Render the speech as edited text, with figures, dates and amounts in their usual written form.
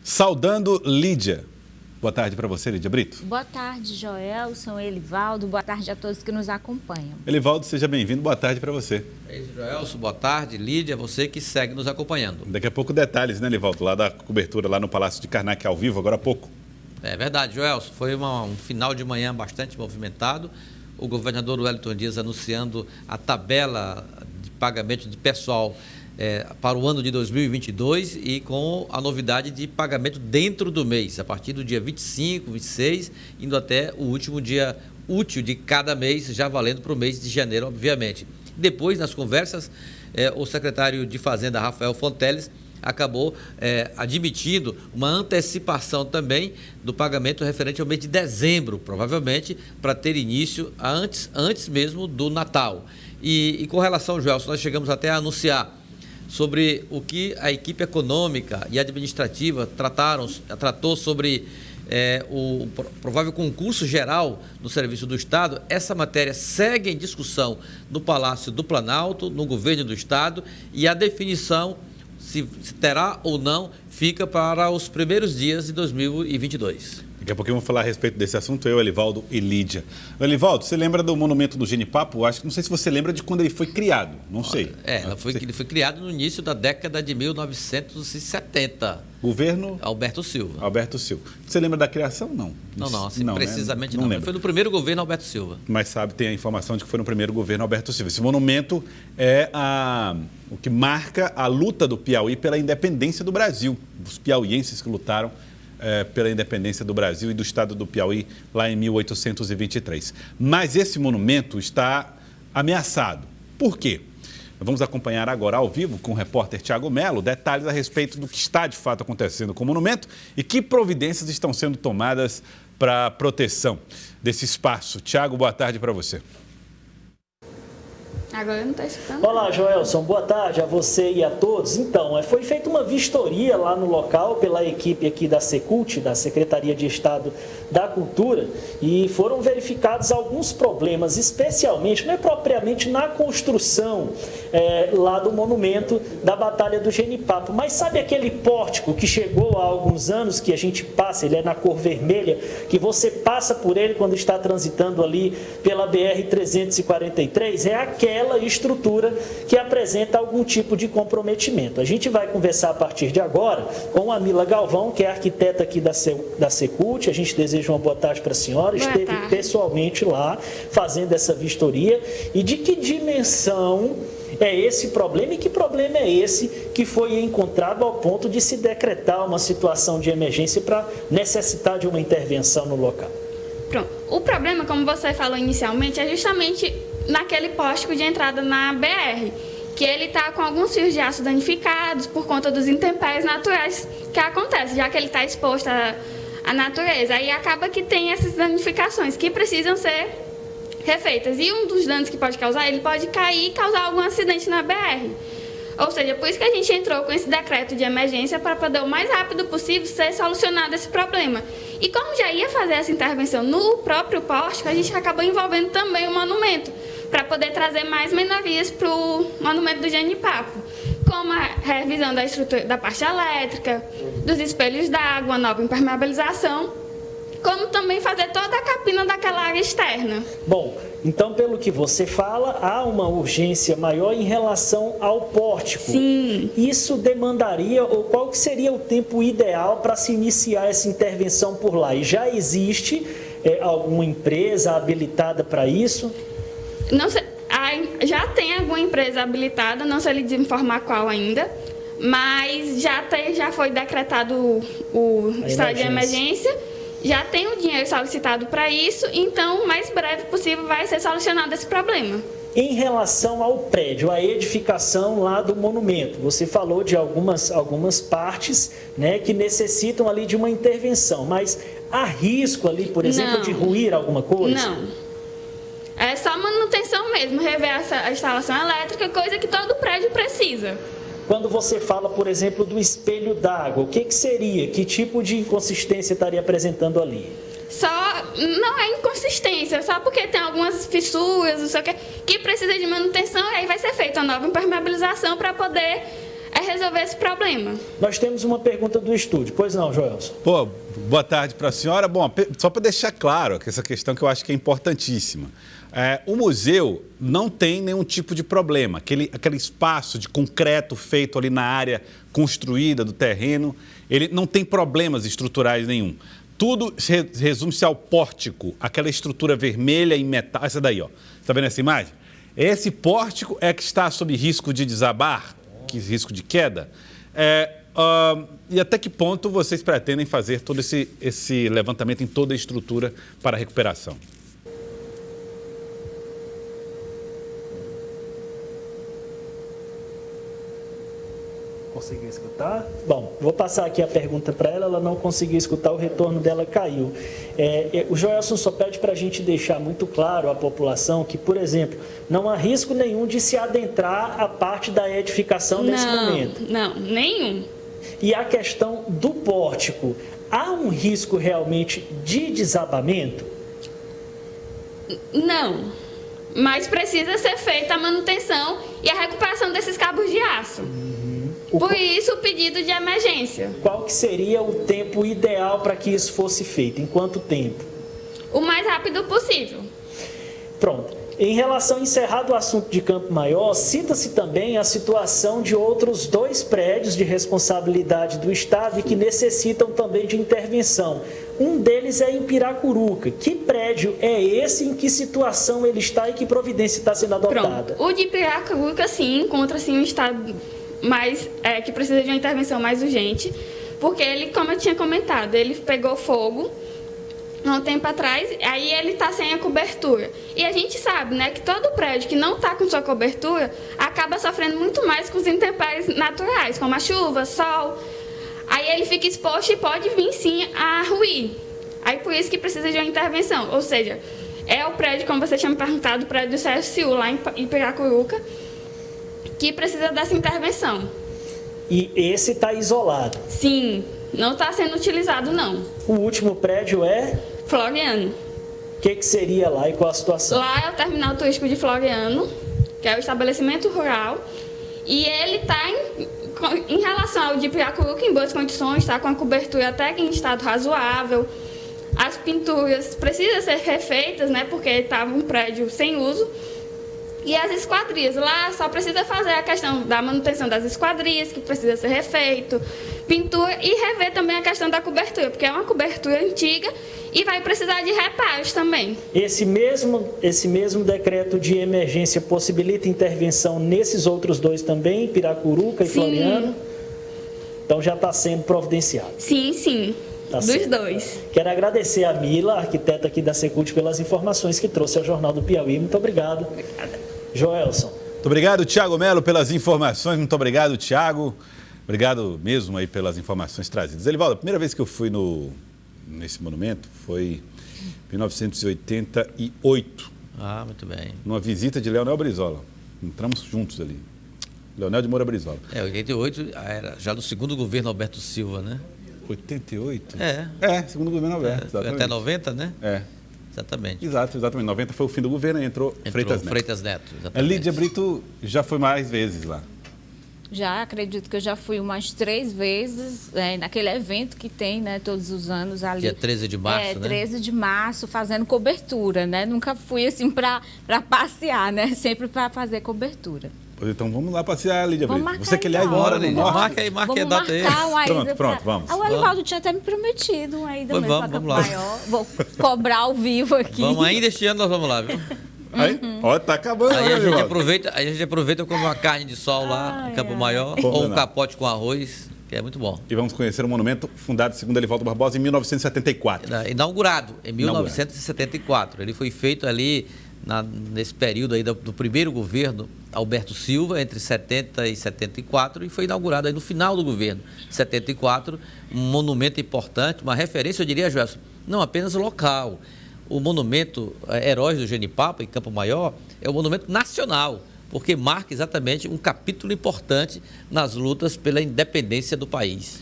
Saudando Lídia. Boa tarde para você, Lídia Brito. Boa tarde, Joelson, Elivaldo. Boa tarde a todos que nos acompanham. Elivaldo, seja bem-vindo. Boa tarde para você. Joelson, boa tarde. Lídia, você que segue nos acompanhando. Daqui a pouco detalhes, né, Elivaldo? Lá da cobertura, lá no Palácio de Karnak, ao vivo, agora há pouco. É verdade, Joelson. Foi um final de manhã bastante movimentado. O governador Wellington Dias anunciando a tabela de pagamento de pessoal para o ano de 2022 e com a novidade de pagamento dentro do mês, a partir do dia 25, 26, indo até o último dia útil de cada mês, já valendo para o mês de janeiro, obviamente. Depois, nas conversas, o secretário de Fazenda, Rafael Fonteles, acabou admitindo uma antecipação também do pagamento referente ao mês de dezembro, provavelmente, para ter início antes mesmo do Natal. E com relação, Joelson, nós chegamos até a anunciar sobre o que a equipe econômica e administrativa tratou sobre o provável concurso geral no Serviço do Estado. Essa matéria segue em discussão no Palácio do Planalto, no governo do Estado, e a definição se terá ou não fica para os primeiros dias de 2022. Daqui a pouquinho vamos falar a respeito desse assunto, eu, Elivaldo e Lídia. Elivaldo, você lembra do monumento do Genipapo? Não sei se você lembra de quando ele foi criado, não sei. Ele foi criado no início da década de 1970. Governo? Alberto Silva. Alberto Silva. Você lembra da criação? Não. Não, assim, não, precisamente não. Foi no primeiro governo Alberto Silva. Mas tem a informação de que foi no primeiro governo Alberto Silva. Esse monumento é o que marca a luta do Piauí pela independência do Brasil. Os piauienses que lutaram pela independência do Brasil e do estado do Piauí lá em 1823. Mas esse monumento está ameaçado. Por quê? Vamos acompanhar agora ao vivo com o repórter Tiago Melo detalhes a respeito do que está de fato acontecendo com o monumento e que providências estão sendo tomadas para a proteção desse espaço. Tiago, boa tarde para você. Agora não está escutando. Olá, Joelson. Boa tarde a você e a todos. Então, foi feita uma vistoria lá no local pela equipe aqui da Secult, da Secretaria de Estado da Cultura, e foram verificados alguns problemas, especialmente, não é propriamente na construção lá do monumento da Batalha do Genipapo, mas sabe aquele pórtico que chegou há alguns anos, que a gente passa, ele é na cor vermelha, que você passa por ele quando está transitando ali pela BR-343? É aquela estrutura que apresenta algum tipo de comprometimento. A gente vai conversar a partir de agora com a Mila Galvão, que é arquiteta aqui da Secult. A gente deseja uma boa tarde para a senhora. Esteve pessoalmente lá fazendo essa vistoria. E de que dimensão é esse problema e que problema é esse que foi encontrado ao ponto de se decretar uma situação de emergência para necessitar de uma intervenção no local? Pronto. O problema, como você falou inicialmente, é justamente naquele pórtico de entrada na BR, que ele está com alguns fios de aço danificados por conta dos intempéries naturais que acontecem, já que ele está exposto à natureza. Aí acaba que tem essas danificações que precisam ser refeitas. E um dos danos que pode causar, ele pode cair e causar algum acidente na BR. Ou seja, por isso que a gente entrou com esse decreto de emergência para poder o mais rápido possível ser solucionado esse problema. E como já ia fazer essa intervenção no próprio pórtico, a gente acabou envolvendo também o monumento, para poder trazer mais melhorias para o monumento do Genipapo, como a revisão da estrutura da parte elétrica, dos espelhos d'água, nova impermeabilização, como também fazer toda a capina daquela área externa. Bom, então, pelo que você fala, há uma urgência maior em relação ao pórtico. Sim. Isso demandaria, ou qual que seria o tempo ideal para se iniciar essa intervenção por lá? E já existe alguma empresa habilitada para isso? Não sei, já tem alguma empresa habilitada, não sei lhe informar qual ainda, mas já foi decretado o estado de emergência. Já tem o dinheiro solicitado para isso, então o mais breve possível vai ser solucionado esse problema. Em relação ao prédio, a edificação lá do monumento, você falou de algumas partes, né, que necessitam ali de uma intervenção, mas há risco ali, por exemplo, de ruir alguma coisa? Não. É só manutenção mesmo, rever a instalação elétrica, coisa que todo prédio precisa. Quando você fala, por exemplo, do espelho d'água, o que seria? Que tipo de inconsistência estaria apresentando ali? Não é inconsistência, só porque tem algumas fissuras, não sei o que precisa de manutenção, e aí vai ser feita uma nova impermeabilização para poder resolver esse problema. Nós temos uma pergunta do estúdio. Pois não, Joelson? Pô, boa tarde para a senhora. Bom, só para deixar claro que essa questão que eu acho que é importantíssima. O museu não tem nenhum tipo de problema. Aquele espaço de concreto feito ali na área construída do terreno, ele não tem problemas estruturais nenhum. Tudo resume-se ao pórtico, aquela estrutura vermelha em metal. Essa daí, ó. Está vendo essa imagem? Esse pórtico é que está sob risco de desabar, risco de queda. E até que ponto vocês pretendem fazer todo esse levantamento em toda a estrutura para a recuperação? Conseguiu escutar? Bom, vou passar aqui a pergunta para ela, ela não conseguiu escutar, o retorno dela caiu. O Joelson só pede para a gente deixar muito claro à população que, por exemplo, não há risco nenhum de se adentrar a parte da edificação nesse momento. Não, nenhum. E a questão do pórtico, há um risco realmente de desabamento? Não, mas precisa ser feita a manutenção e a recuperação desses cabos de aço. Por isso o pedido de emergência. Qual que seria o tempo ideal para que isso fosse feito? Em quanto tempo? O mais rápido possível. Pronto. Em relação a encerrado o assunto de Campo Maior, cita-se também a situação de outros 2 prédios de responsabilidade do Estado e que necessitam também de intervenção. Um deles é em Piracuruca. Que prédio é esse, em que situação ele está e que providência está sendo adotada? Pronto. O de Piracuruca, sim, encontra-se em um estado que precisa de uma intervenção mais urgente, porque ele, como eu tinha comentado, ele pegou fogo há um tempo atrás, aí ele está sem a cobertura. E a gente sabe, né, que todo prédio que não está com sua cobertura acaba sofrendo muito mais com os intempéries naturais, como a chuva, sol. Aí ele fica exposto e pode vir sim a ruir. Aí por isso que precisa de uma intervenção. Ou seja, é o prédio, como você tinha me perguntado, o prédio do CSU, lá em Piracuruca, que precisa dessa intervenção. E esse está isolado? Sim, não está sendo utilizado, não. O último prédio é? Floriano. O que seria lá e qual a situação? Lá é o terminal turístico de Floriano, que é o estabelecimento rural. E ele está, em relação ao de Piracuruca, em boas condições, está com a cobertura até em estado razoável. As pinturas precisam ser refeitas, né, porque estava um prédio sem uso. E as esquadrias, lá só precisa fazer a questão da manutenção das esquadrias, que precisa ser refeito, pintura e rever também a questão da cobertura, porque é uma cobertura antiga e vai precisar de reparos também. Esse mesmo decreto de emergência possibilita intervenção nesses outros 2 também, Piracuruca e Sim. Floriano? Então já está sendo providenciado? Sim, sim. Tá dos certo. 2. Quero agradecer a Mila, arquiteta aqui da Secult, pelas informações que trouxe ao Jornal do Piauí. Muito obrigado. Obrigada. Joelson. Muito obrigado, Tiago Melo, pelas informações. Muito obrigado, Tiago. Obrigado mesmo aí pelas informações trazidas. Elivaldo, a primeira vez que eu fui nesse monumento foi em 1988. Ah, muito bem. Numa visita de Leonel Brizola. Entramos juntos ali. Leonel de Moura Brizola. 88 era já do segundo governo Alberto Silva, né? 88? É. Segundo o governo Alberto. Foi até 90, né? É. Exatamente. Exatamente. 90 foi o fim do governo e entrou Freitas Neto. Exatamente. Lídia Brito já foi mais vezes lá. Já acredito que eu já fui umas 3 vezes naquele evento que tem, né, todos os anos ali. Dia 13 de março, né? 13 de março, fazendo cobertura, né? Nunca fui assim para passear, né? Sempre para fazer cobertura. Pois então vamos lá passear, Lídia Brito. Marcar, Você que aliás então. mora no norte. Marca aí a data aí. Uma ida Pronto, vamos. O Elivaldo tinha até me prometido uma ida mesmo para Campo lá. Maior. Vou cobrar ao vivo aqui. Vamos, ainda este ano nós vamos lá, viu? Aí, ó, tá acabando. Aí né, a gente Elivaldo? aproveita como uma carne de sol lá em Campo Maior, ou um capote com arroz, que é muito bom. E vamos conhecer um monumento fundado, segundo Elivaldo Barbosa, em 1974. Inaugurado em 1974. Ele foi feito ali nesse período aí do primeiro governo Alberto Silva, entre 70 e 74, e foi inaugurado aí no final do governo 74, um monumento importante, uma referência, eu diria, Joelson, não apenas local. O monumento Heróis do Genipapo, em Campo Maior, é um monumento nacional, porque marca exatamente um capítulo importante nas lutas pela independência do país.